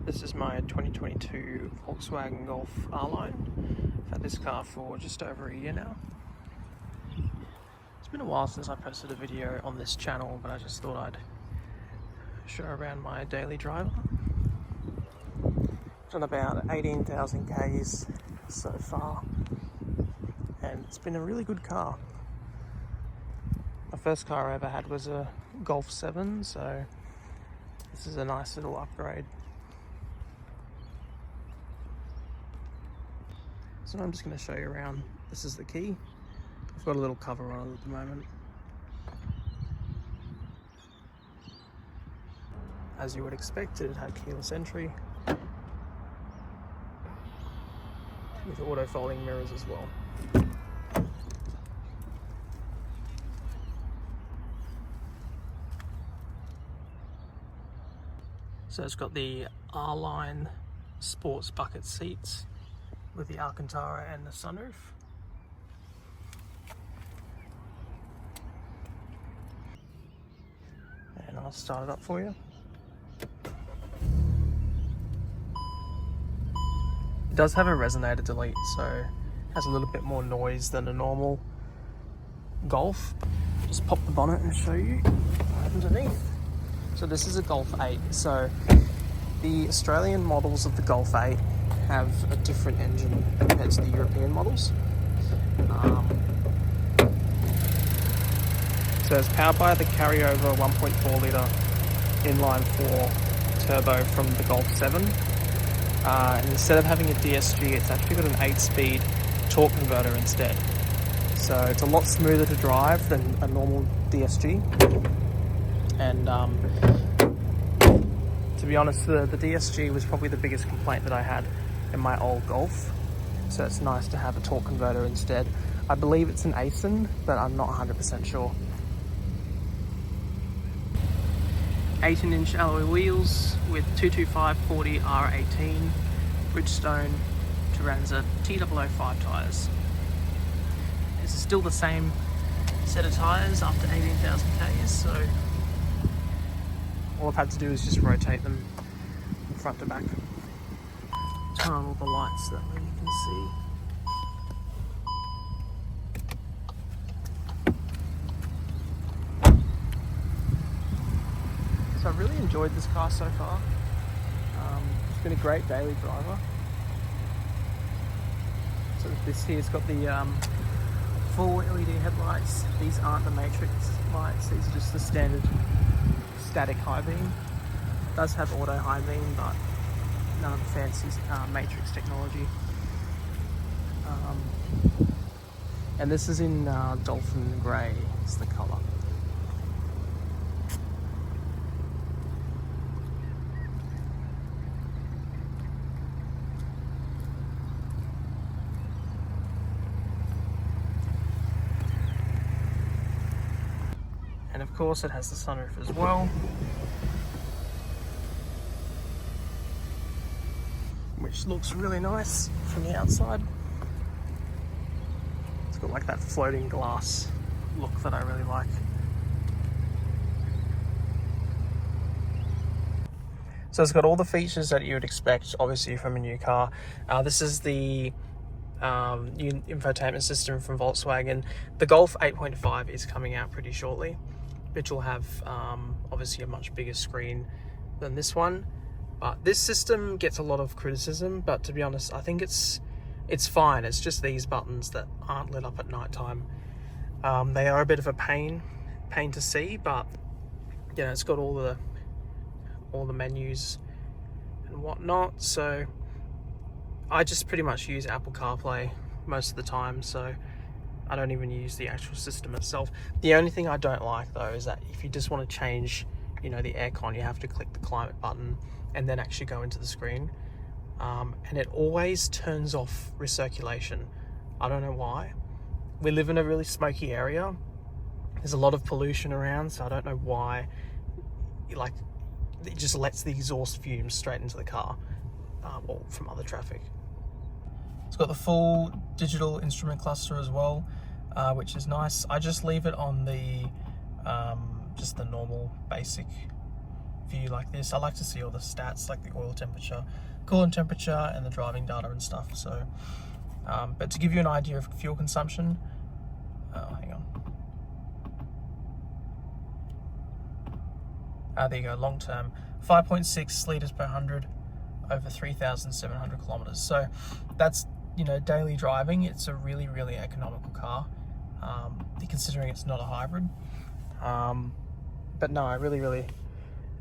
This is my 2022 Volkswagen Golf R-Line. I've had this car for just over a year now. It's been a while since I posted a video on this channel, but I just thought I'd show around my daily driver. Done about 18,000 Ks so far, and it's been a really good car. The first car I ever had was a Golf 7, so this is a nice little upgrade. So I'm just going to show you around. This is the key. I've got a little cover on it at the moment. As you would expect, it had keyless entry with auto folding mirrors as well. So it's got the R-Line sports bucket seats with the Alcantara and the sunroof. And I'll start it up for you. It does have a resonator delete, so it has a little bit more noise than a normal Golf. Just pop the bonnet and show you underneath. So this is a Golf 8. So the Australian models of the Golf 8 have a different engine compared to the European models. So it's powered by the carryover 1.4 litre inline 4 turbo from the Golf 7. And instead of having a DSG, it's actually got an 8-speed torque converter instead. So it's a lot smoother to drive than a normal DSG. And to be honest, the DSG was probably the biggest complaint that I had in my old Golf. So it's nice to have a torque converter instead. I believe it's an ASIN, but I'm not 100% sure. 18-inch alloy wheels with 225/40 R18 Bridgestone Turanza T005 tyres. This is still the same set of tyres after 18,000 Ks, so all I've had to do is just rotate them from front to back. Turn on all the lights so that way you can see. So I've really enjoyed this car so far. It's been a great daily driver. So this here's got the full LED headlights. These aren't the matrix lights, these are just the standard static high beam. It does have auto high beam, but none of the fancy matrix technology. And this is in Dolphin Grey, is the colour. And of course it has the sunroof as well, which looks really nice from the outside. It's got like that floating glass look that I really like. So it's got all the features that you would expect, obviously, from a new car. This is the new infotainment system from Volkswagen. The Golf 8.5 is coming out pretty shortly, which will have obviously a much bigger screen than this one. But this system gets a lot of criticism, but to be honest, I think it's fine. It's just these buttons that aren't lit up at night time. They are a bit of a pain to see, but you know, it's got all the menus and whatnot. So I just pretty much use Apple CarPlay most of the time, so I don't even use the actual system itself. The only thing I don't like though is that if you just want to change, you know, the aircon, you have to click the climate button and then actually go into the screen. And it always turns off recirculation. I don't know why. We live in a really smoky area. There's a lot of pollution around, so I don't know why. Like, it just lets the exhaust fumes straight into the car, or from other traffic. It's got the full digital instrument cluster as well, which is nice. I just leave it on the just the normal basic view like this, I like to see all the stats like the oil temperature, coolant temperature, and the driving data and stuff. So, but to give you an idea of fuel consumption, hang on. There you go, long term, 5.6 litres per 100 over 3,700 kilometres. So that's, you know, daily driving. It's a really, really economical car, considering it's not a hybrid. But no, I really, really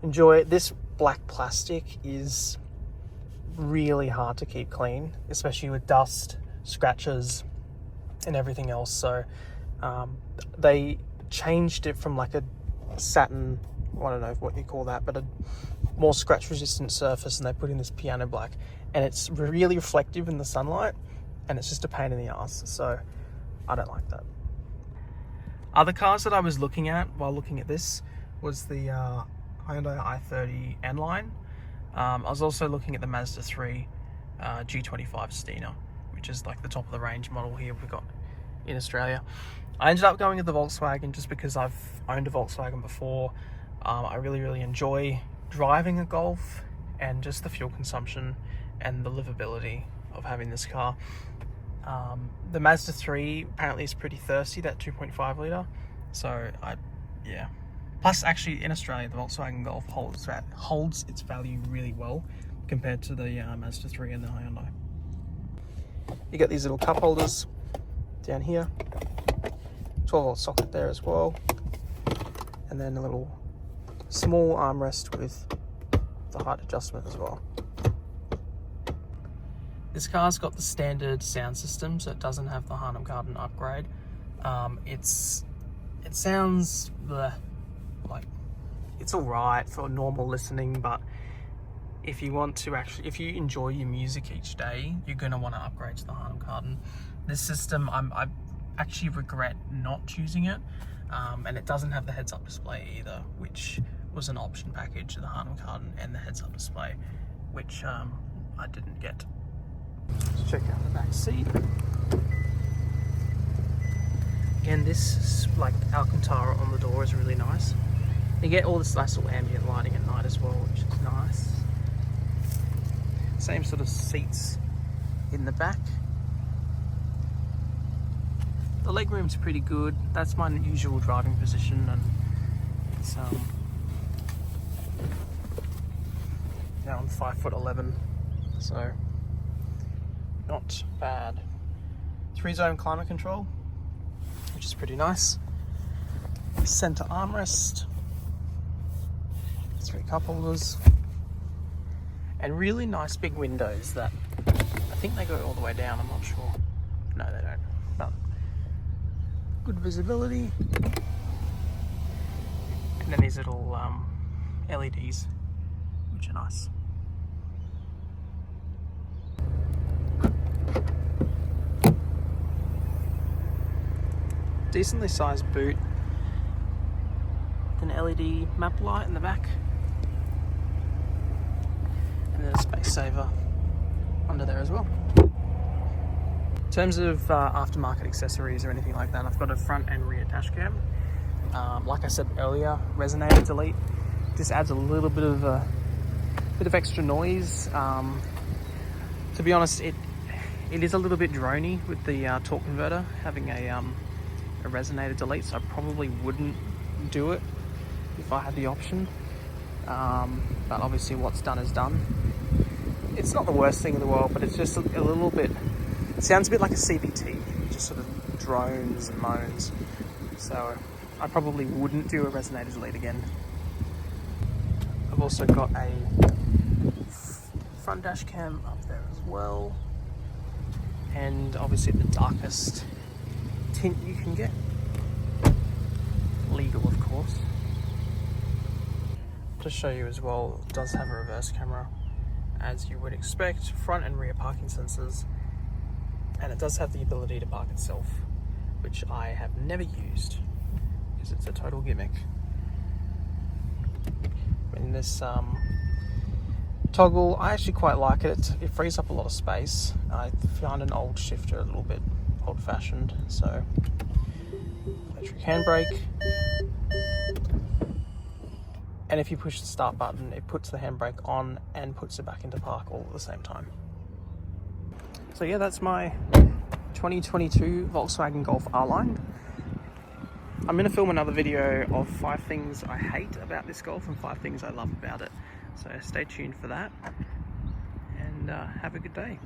enjoy it. This black plastic is really hard to keep clean, especially with dust, scratches, and everything else. So they changed it from like a satin, I don't know what you call that, but a more scratch resistant surface, and they put in this piano black, and it's really reflective in the sunlight, and it's just a pain in the ass. So I don't like that. Other cars that I was looking at while looking at this was the Hyundai i30 N-Line. I was also looking at the Mazda 3 G25 Stina, which is like the top of the range model here we've got in Australia. I ended up going with the Volkswagen just because I've owned a Volkswagen before. I really, really enjoy driving a Golf, and just the fuel consumption and the livability of having this car. The Mazda 3 apparently is pretty thirsty, that 2.5 litre. So yeah. Plus, actually, in Australia, the Volkswagen Golf holds its value really well compared to the Mazda 3 and the Hyundai. You got these little cup holders down here, 12-volt socket there as well, and then a little small armrest with the height adjustment as well. This car's got the standard sound system, so it doesn't have the Harman Kardon upgrade. It sounds like it's all right for normal listening, but if you want to if you enjoy your music each day, you're gonna want to upgrade to the Harman Kardon. This system, I actually regret not choosing it, and it doesn't have the heads-up display either, which was an option package, the Harman Kardon and the heads-up display, which I didn't get. Let's check out the back seat. Again, this like Alcantara on the door is really nice. You get all this nice little ambient lighting at night as well, which is nice. Same sort of seats in the back. The legroom's pretty good. That's my usual driving position, and it's now I'm 5'11", so not bad. 3-zone climate control, which is pretty nice. Center armrest, 3 cup holders, and really nice big windows that I think they go all the way down. I'm not sure. No, they don't. But good visibility, and then these little LEDs, which are nice. Decently sized boot with an LED map light in the back, and then a space saver under there as well. In terms of aftermarket accessories or anything like that, I've got a front and rear dash cam. Like I said earlier, resonator delete. This adds a little bit of extra noise. To be honest, it is a little bit drony with the torque converter having a resonator delete, so I probably wouldn't do it if I had the option. But obviously what's done is done. It's not the worst thing in the world, but it's just a little bit, it sounds a bit like a CVT, it just sort of drones and moans. So I probably wouldn't do a resonator delete again. I've also got a front dash cam up there as well, and obviously the darkest tint you can get, legal of course. To show you as well, it does have a reverse camera, as you would expect, front and rear parking sensors, and it does have the ability to park itself, which I have never used because it's a total gimmick. In this toggle, I actually quite like it. It frees up a lot of space. I found an old shifter a little bit old-fashioned, so electric handbrake, And if you push the start button, it puts the handbrake on and puts it back into park all at the same time. So yeah, that's my 2022 Volkswagen Golf R-Line. I'm going to film another video of 5 things I hate about this Golf and 5 things I love about it. So stay tuned for that, and have a good day.